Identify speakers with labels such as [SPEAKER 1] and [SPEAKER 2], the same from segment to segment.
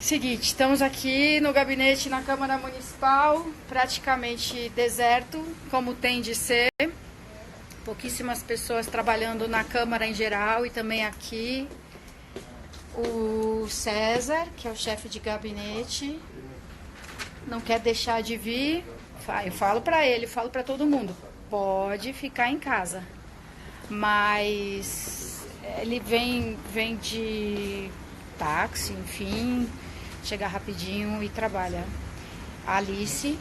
[SPEAKER 1] Seguinte, estamos aqui no gabinete na Câmara Municipal, praticamente deserto, como tem de ser. Pouquíssimas pessoas trabalhando na Câmara em geral e também aqui. O César, que é o chefe de gabinete, não quer deixar de vir. Eu falo para ele, falo para todo mundo, pode ficar em casa. Mas ele vem de táxi, enfim, chega rapidinho e trabalha. A Alice,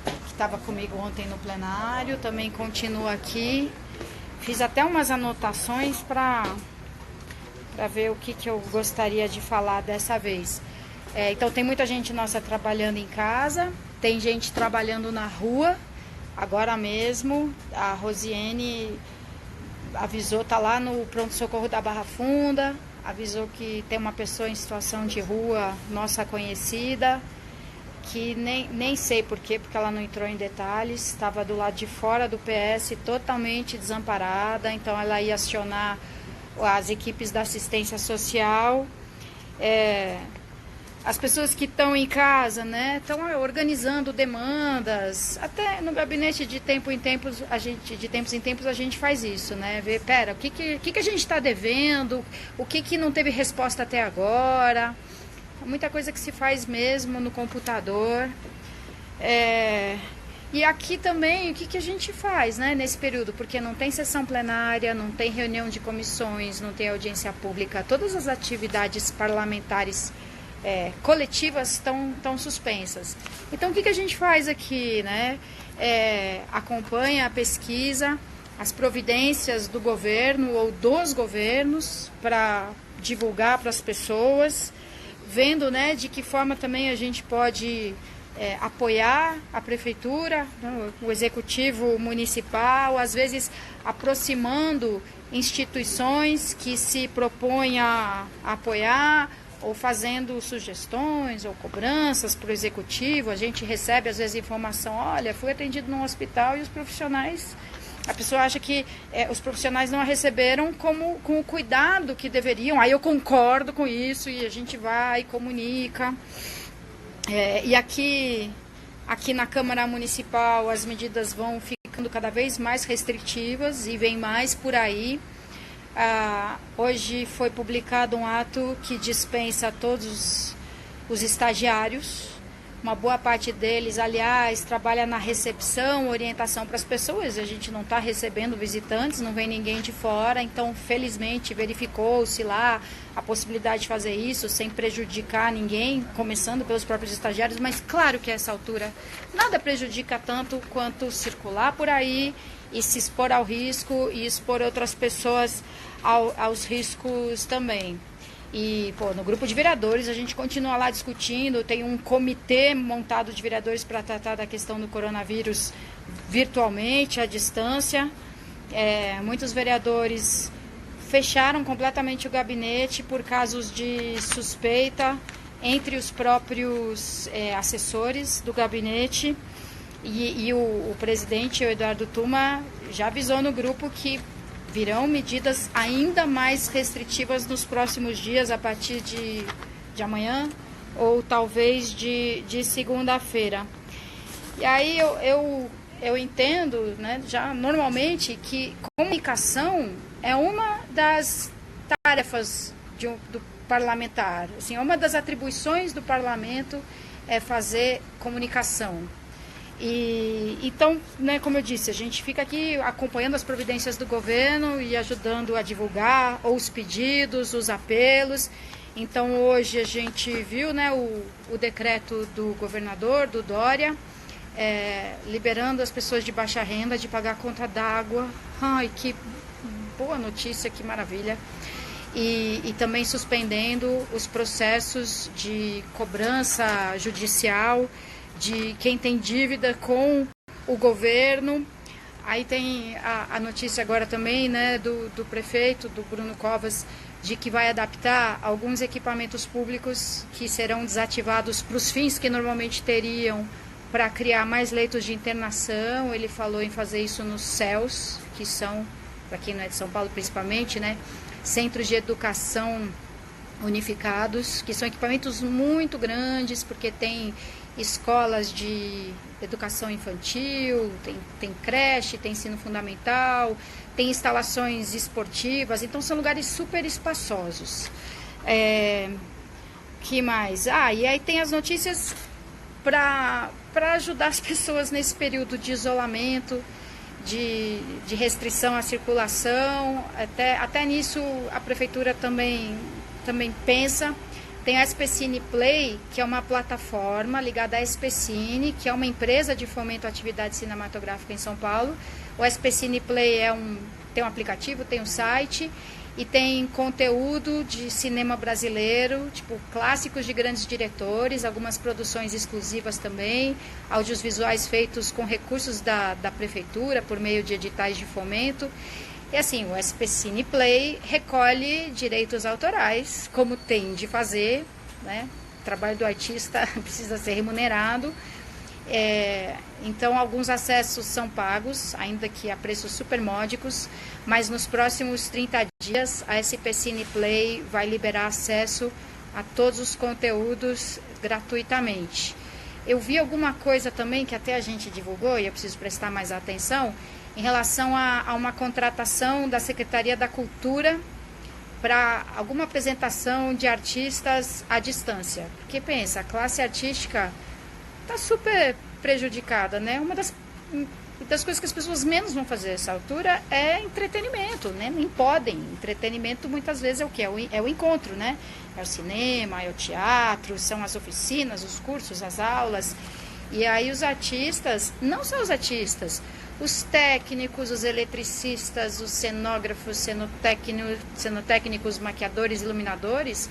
[SPEAKER 1] que estava comigo ontem no plenário, também continua aqui. Fiz até umas anotações para ver o que eu gostaria de falar dessa vez. Então tem muita gente nossa trabalhando em casa, tem gente trabalhando na rua. Agora mesmo a Rosiane avisou, tá lá no pronto-socorro da Barra Funda, avisou que tem uma pessoa em situação de rua, nossa conhecida, que nem sei porquê, porque ela não entrou em detalhes, estava do lado de fora do PS, totalmente desamparada, então ela ia acionar as equipes da assistência social. As pessoas que estão em casa, né, estão organizando demandas. Até no gabinete de tempos em tempos a gente faz isso, né? Ver, pera, o que a gente está devendo, o que não teve resposta até agora. Muita coisa que se faz mesmo no computador. E aqui também, o que a gente faz, né, nesse período? Porque não tem sessão plenária, não tem reunião de comissões, não tem audiência pública. Todas as atividades parlamentares coletivas estão suspensas. Então, o que a gente faz aqui, né? Acompanha a pesquisa, as providências do governo ou dos governos para divulgar para as pessoas, vendo, né, de que forma também a gente pode apoiar a prefeitura, o executivo municipal, às vezes aproximando instituições que se propõem a apoiar, ou fazendo sugestões ou cobranças para o executivo. A gente recebe às vezes informação, olha, fui atendido num hospital e os profissionais, a pessoa acha que os profissionais não a receberam com o cuidado que deveriam. Aí eu concordo com isso e a gente vai e comunica. E aqui na Câmara Municipal as medidas vão ficando cada vez mais restritivas e vem mais por aí. Hoje foi publicado um ato que dispensa todos os estagiários. Uma boa parte deles, aliás, trabalha na recepção, orientação para as pessoas. A gente não está recebendo visitantes, não vem ninguém de fora. Então, felizmente, verificou-se lá a possibilidade de fazer isso sem prejudicar ninguém, começando pelos próprios estagiários. Mas, claro que a essa altura, nada prejudica tanto quanto circular por aí e se expor ao risco e expor outras pessoas aos riscos também. E, no grupo de vereadores a gente continua lá discutindo, tem um comitê montado de vereadores para tratar da questão do coronavírus virtualmente, à distância. Muitos vereadores fecharam completamente o gabinete por casos de suspeita entre os próprios assessores do gabinete. E o presidente, o Eduardo Tuma, já avisou no grupo que virão medidas ainda mais restritivas nos próximos dias, a partir de amanhã ou talvez de segunda-feira. E aí eu entendo, né, já normalmente, que comunicação é uma das tarefas do parlamentar. Assim, uma das atribuições do parlamento é fazer comunicação. Então, né, como eu disse, a gente fica aqui acompanhando as providências do governo e ajudando a divulgar os pedidos, os apelos. Então, hoje a gente viu, né, o decreto do governador, do Dória, liberando as pessoas de baixa renda de pagar a conta d'água. Ai, que boa notícia, que maravilha. E também suspendendo os processos de cobrança judicial de quem tem dívida com o governo. Aí tem a notícia agora também, né, do prefeito, do Bruno Covas, de que vai adaptar alguns equipamentos públicos que serão desativados para os fins que normalmente teriam, para criar mais leitos de internação. Ele falou em fazer isso nos CELS, que são, para quem não é de São Paulo principalmente, né, centros de educação unificados, que são equipamentos muito grandes, porque tem escolas de educação infantil, tem creche, tem ensino fundamental, tem instalações esportivas, então são lugares super espaçosos. Que mais? E aí tem as notícias para ajudar as pessoas nesse período de isolamento, de restrição à circulação. Até nisso a prefeitura também pensa. Tem a SPCine Play, que é uma plataforma ligada à SPCine, que é uma empresa de fomento à atividade cinematográfica em São Paulo. O SPCine Play tem um aplicativo, tem um site e tem conteúdo de cinema brasileiro, tipo clássicos de grandes diretores, algumas produções exclusivas também, audiovisuais feitos com recursos da prefeitura por meio de editais de fomento. E assim, o SPCine Play recolhe direitos autorais, como tem de fazer, né? O trabalho do artista precisa ser remunerado. Então, alguns acessos são pagos, ainda que a preços super módicos, mas nos próximos 30 dias a SPCine Play vai liberar acesso a todos os conteúdos gratuitamente. Eu vi alguma coisa também que até a gente divulgou, e eu preciso prestar mais atenção, em relação a uma contratação da Secretaria da Cultura para alguma apresentação de artistas à distância. Porque pensa, a classe artística está super prejudicada, né? Uma das coisas que as pessoas menos vão fazer nessa altura é entretenimento, né? Nem podem. Entretenimento muitas vezes é o quê? É o encontro, né? É o cinema, é o teatro, são as oficinas, os cursos, as aulas. E aí os artistas, não só os artistas, os técnicos, os eletricistas, os cenógrafos, cenotécnicos, maquiadores, iluminadores,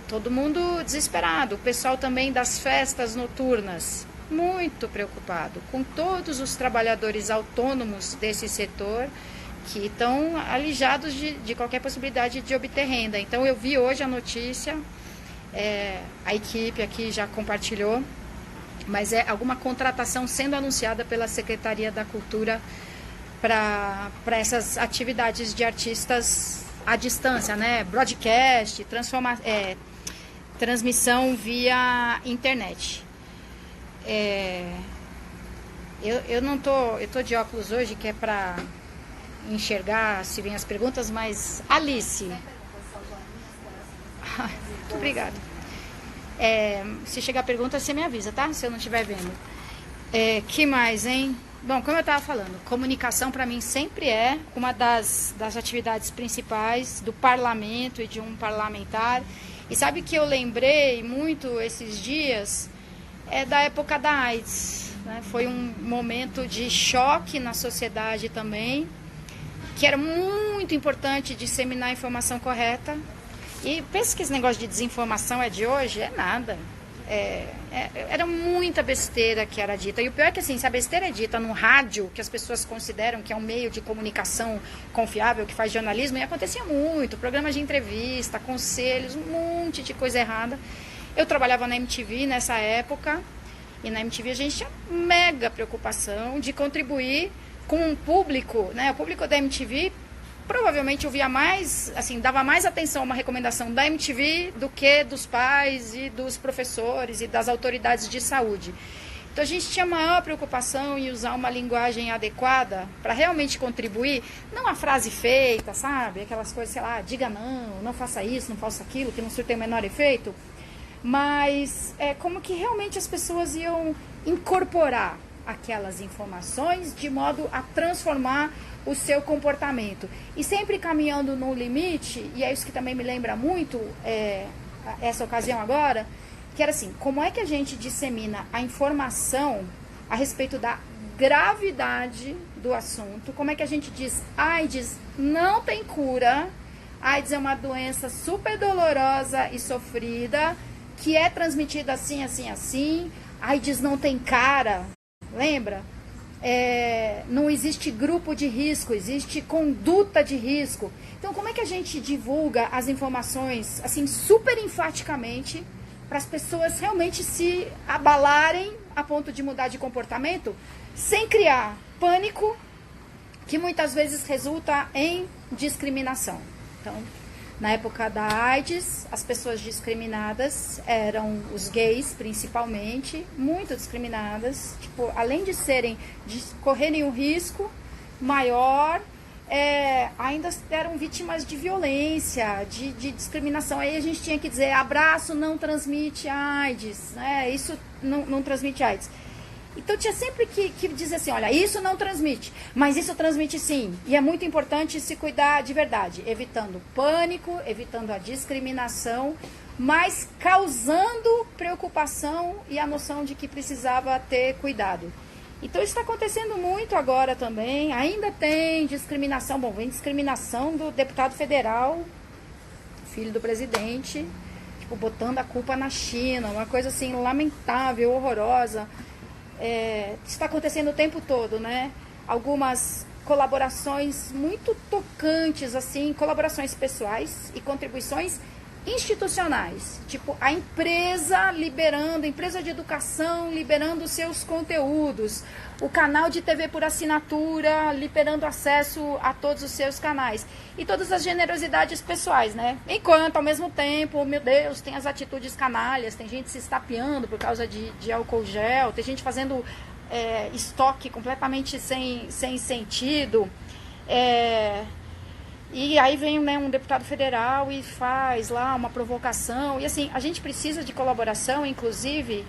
[SPEAKER 1] todo mundo desesperado. O pessoal também das festas noturnas, muito preocupado com todos os trabalhadores autônomos desse setor que estão alijados de qualquer possibilidade de obter renda. Então eu vi hoje a notícia, a equipe aqui já compartilhou, mas é alguma contratação sendo anunciada pela Secretaria da Cultura para essas atividades de artistas à distância, né? Broadcast, transmissão via internet. Eu tô de óculos hoje, que é para enxergar se vem as perguntas, mas Alice. Muito obrigada. Se chegar a pergunta, você me avisa, tá? Se eu não estiver vendo. Que mais, hein? Bom, como eu estava falando, comunicação para mim sempre é uma das atividades principais do parlamento e de um parlamentar. E sabe que eu lembrei muito esses dias da época da AIDS, né? Foi um momento de choque na sociedade também, que era muito importante disseminar a informação correta. E pensa que esse negócio de desinformação é de hoje? É nada. Era muita besteira que era dita. E o pior é que assim, se a besteira é dita no rádio, que as pessoas consideram que é um meio de comunicação confiável, que faz jornalismo, e acontecia muito, programas de entrevista, conselhos, um monte de coisa errada. Eu trabalhava na MTV nessa época, e na MTV a gente tinha mega preocupação de contribuir com um público, né? O público da MTV provavelmente ouvia mais, assim, dava mais atenção a uma recomendação da MTV do que dos pais e dos professores e das autoridades de saúde. Então a gente tinha maior preocupação em usar uma linguagem adequada para realmente contribuir, não a frase feita, sabe? Aquelas coisas, sei lá, diga não faça isso, não faça aquilo, que não surte o menor efeito. Mas como que realmente as pessoas iam incorporar aquelas informações de modo a transformar o seu comportamento. E sempre caminhando no limite, e é isso que também me lembra muito essa ocasião agora, que era assim, como é que a gente dissemina a informação a respeito da gravidade do assunto, como é que a gente diz, AIDS não tem cura, AIDS é uma doença super dolorosa e sofrida, que é transmitida assim, assim, assim, AIDS não tem cara, lembra? Não existe grupo de risco, existe conduta de risco. Então, como é que a gente divulga as informações assim super enfaticamente para as pessoas realmente se abalarem a ponto de mudar de comportamento, sem criar pânico, que muitas vezes resulta em discriminação? Então, Na época da AIDS, as pessoas discriminadas eram os gays, principalmente, muito discriminadas. Tipo, além de correrem um risco maior, ainda eram vítimas de violência, de discriminação. Aí a gente tinha que dizer, abraço não transmite AIDS, né? Isso não transmite AIDS. Então tinha sempre que dizer assim, olha, isso não transmite, mas isso transmite sim. E é muito importante se cuidar de verdade, evitando pânico, evitando a discriminação, mas causando preocupação e a noção de que precisava ter cuidado. Então isso está acontecendo muito agora também. Ainda tem discriminação, vem discriminação do deputado federal, filho do presidente, tipo, botando a culpa na China, uma coisa assim lamentável, horrorosa. Está acontecendo o tempo todo, né? Algumas colaborações muito tocantes, assim, colaborações pessoais e contribuições institucionais. Tipo, a empresa empresa de educação liberando seus conteúdos, o canal de TV por assinatura liberando acesso a todos os seus canais. E todas as generosidades pessoais, né? Enquanto, ao mesmo tempo, meu Deus, tem as atitudes canalhas, tem gente se estapeando por causa de álcool gel, tem gente fazendo estoque completamente sem sentido. E aí vem, né, um deputado federal e faz lá uma provocação. E assim, a gente precisa de colaboração, inclusive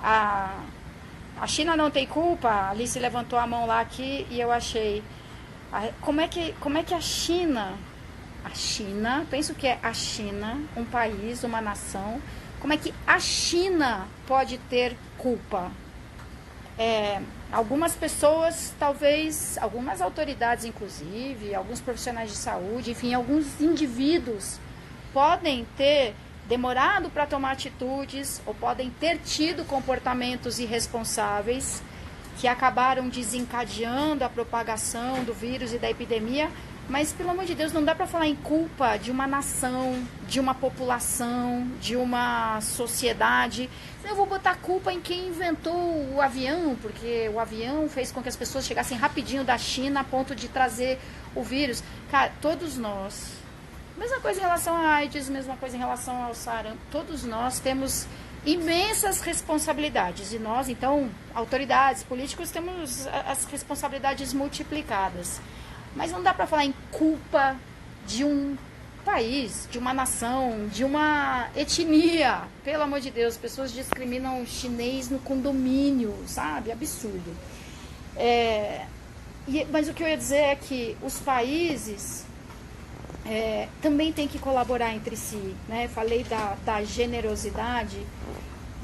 [SPEAKER 1] a China não tem culpa. A Alice levantou a mão lá aqui e eu achei. Como é que a China, penso que é a China, um país, uma nação, como é que a China pode ter culpa? Algumas pessoas, talvez, algumas autoridades inclusive, alguns profissionais de saúde, enfim, alguns indivíduos podem ter demorado para tomar atitudes ou podem ter tido comportamentos irresponsáveis que acabaram desencadeando a propagação do vírus e da epidemia, mas, pelo amor de Deus, não dá para falar em culpa de uma nação, de uma população, de uma sociedade. Eu vou botar a culpa em quem inventou o avião, porque o avião fez com que as pessoas chegassem rapidinho da China a ponto de trazer o vírus. Cara, todos nós, mesma coisa em relação à AIDS, mesma coisa em relação ao sarampo, todos nós temos imensas responsabilidades. E nós, então, autoridades, políticos, temos as responsabilidades multiplicadas. Mas não dá para falar em culpa de um país, de uma nação, de uma etnia. Pelo amor de Deus, pessoas discriminam chinês no condomínio, sabe? Absurdo. Mas o que eu ia dizer é que os países também têm que colaborar entre si, né? Falei da generosidade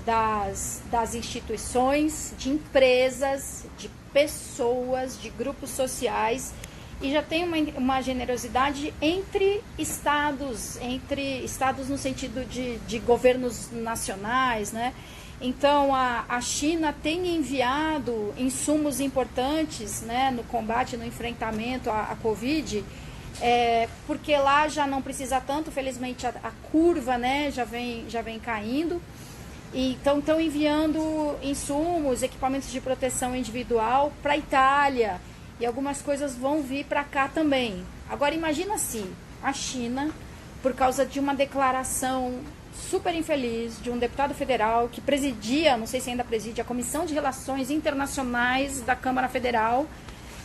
[SPEAKER 1] das instituições, de empresas, de pessoas, de grupos sociais. E já tem uma generosidade entre estados no sentido de governos nacionais, né? Então, a China tem enviado insumos importantes, né, no combate, no enfrentamento à Covid, porque lá já não precisa tanto, felizmente a curva, né, já vem caindo. Então, estão enviando insumos, equipamentos de proteção individual para a Itália. E algumas coisas vão vir para cá também. Agora, imagina se a China, por causa de uma declaração super infeliz de um deputado federal que presidia, não sei se ainda preside, a Comissão de Relações Internacionais da Câmara Federal.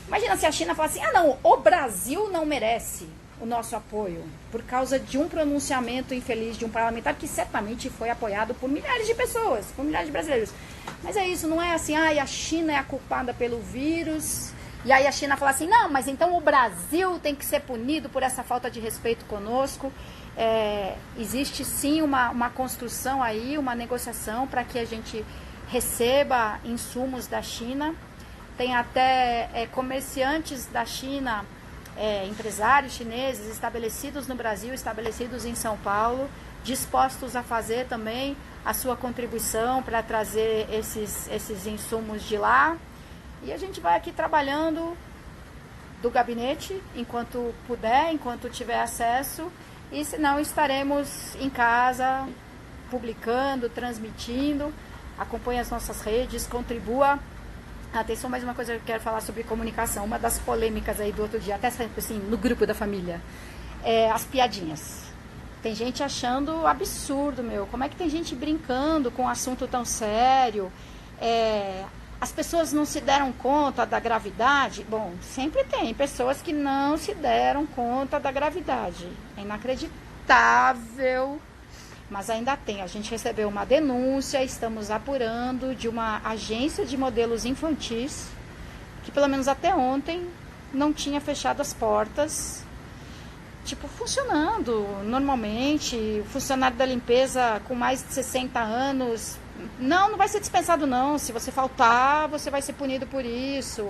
[SPEAKER 1] Imagina se a China falasse assim, não, o Brasil não merece o nosso apoio, por causa de um pronunciamento infeliz de um parlamentar que certamente foi apoiado por milhares de pessoas, por milhares de brasileiros. Mas é isso, não é assim, a China é a culpada pelo vírus. E aí a China fala assim, não, mas então o Brasil tem que ser punido por essa falta de respeito conosco. Existe sim uma construção aí, uma negociação para que a gente receba insumos da China. Tem até comerciantes da China, empresários chineses estabelecidos no Brasil, estabelecidos em São Paulo, dispostos a fazer também a sua contribuição para trazer esses insumos de lá. E a gente vai aqui trabalhando do gabinete, enquanto puder, enquanto tiver acesso. E se não, estaremos em casa, publicando, transmitindo. Acompanhe as nossas redes, contribua. Atenção, mais uma coisa que eu quero falar sobre comunicação. Uma das polêmicas aí do outro dia, até assim, no grupo da família. As piadinhas. Tem gente achando absurdo, meu. Como é que tem gente brincando com um assunto tão sério? As pessoas não se deram conta da gravidade? Bom, sempre tem pessoas que não se deram conta da gravidade. É inacreditável, mas ainda tem. A gente recebeu uma denúncia, estamos apurando de uma agência de modelos infantis, que pelo menos até ontem não tinha fechado as portas, tipo, funcionando normalmente. O funcionário da limpeza com mais de 60 anos, não vai ser dispensado não. Se você faltar, você vai ser punido por isso.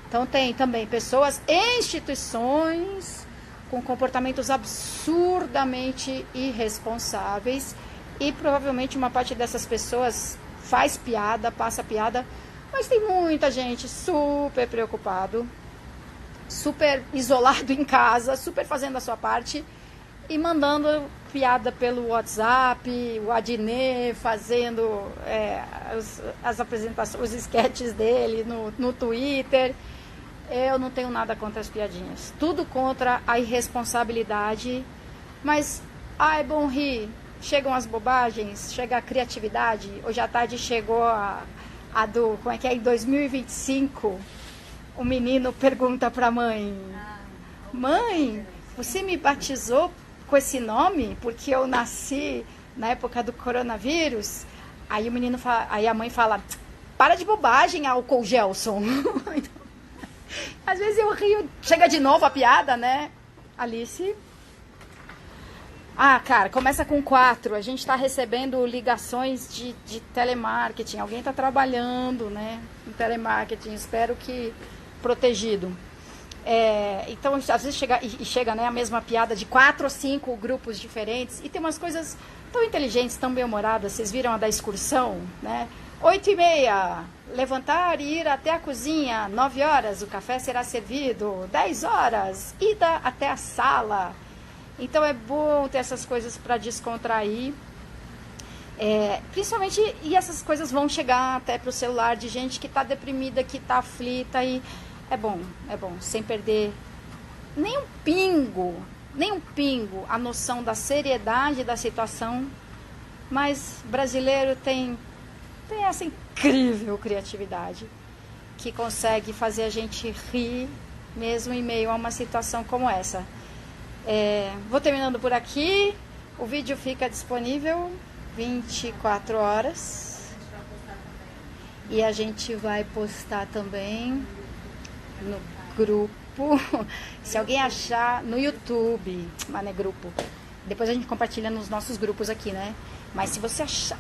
[SPEAKER 1] Então tem também pessoas e instituições com comportamentos absurdamente irresponsáveis, e provavelmente uma parte dessas pessoas faz piada, passa piada, mas tem muita gente super preocupado, super isolado em casa, super fazendo a sua parte e mandando piada pelo WhatsApp, o Adnet fazendo as apresentações, os sketches dele no Twitter. Eu não tenho nada contra as piadinhas, tudo contra a irresponsabilidade, mas é bom rir. Chegam as bobagens, chega a criatividade. Hoje à tarde chegou a do, como é que é, em 2025, o menino pergunta para a mãe: mãe, você me batizou com esse nome porque eu nasci na época do coronavírus? Aí o menino fala, aí a mãe fala: para de bobagem, álcool Gelson. Às vezes eu rio, chega de novo a piada, né, Alice? Cara, começa com 4. A gente está recebendo ligações de telemarketing. Alguém está trabalhando, né, em telemarketing. Espero que protegido. Então, às vezes chega, né, a mesma piada de 4 ou 5 grupos diferentes. E tem umas coisas tão inteligentes, tão bem-humoradas. Vocês viram a da excursão, né? 8h30, levantar e ir até a cozinha. 9 horas, o café será servido. 10 horas, ida até a sala. Então é bom ter essas coisas para descontrair. Principalmente, e essas coisas vão chegar até para o celular de gente que está deprimida, que está aflita. E é bom, sem perder nem um pingo, a noção da seriedade da situação. Mas brasileiro tem essa incrível criatividade que consegue fazer a gente rir mesmo em meio a uma situação como essa. Vou terminando por aqui. O vídeo fica disponível 24 horas e a gente vai postar também no grupo. Se alguém achar no YouTube, mas não é grupo, depois a gente compartilha nos nossos grupos aqui, né? Mas se você achar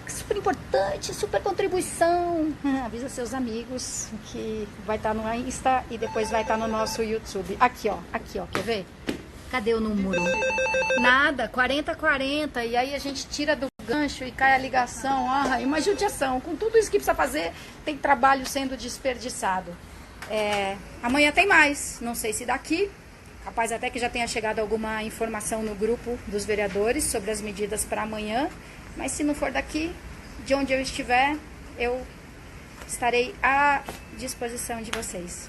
[SPEAKER 1] super importante, super contribuição, avisa seus amigos que vai estar no Insta e depois vai estar no nosso YouTube. Aqui, ó, quer ver? Cadê o número? Nada, 4040, e aí a gente tira do gancho e cai a ligação. E uma judiação. Com tudo isso que precisa fazer, tem trabalho sendo desperdiçado. Amanhã tem mais, não sei se daqui. Capaz até que já tenha chegado alguma informação no grupo dos vereadores sobre as medidas para amanhã. Mas se não for daqui, de onde eu estiver, eu estarei à disposição de vocês.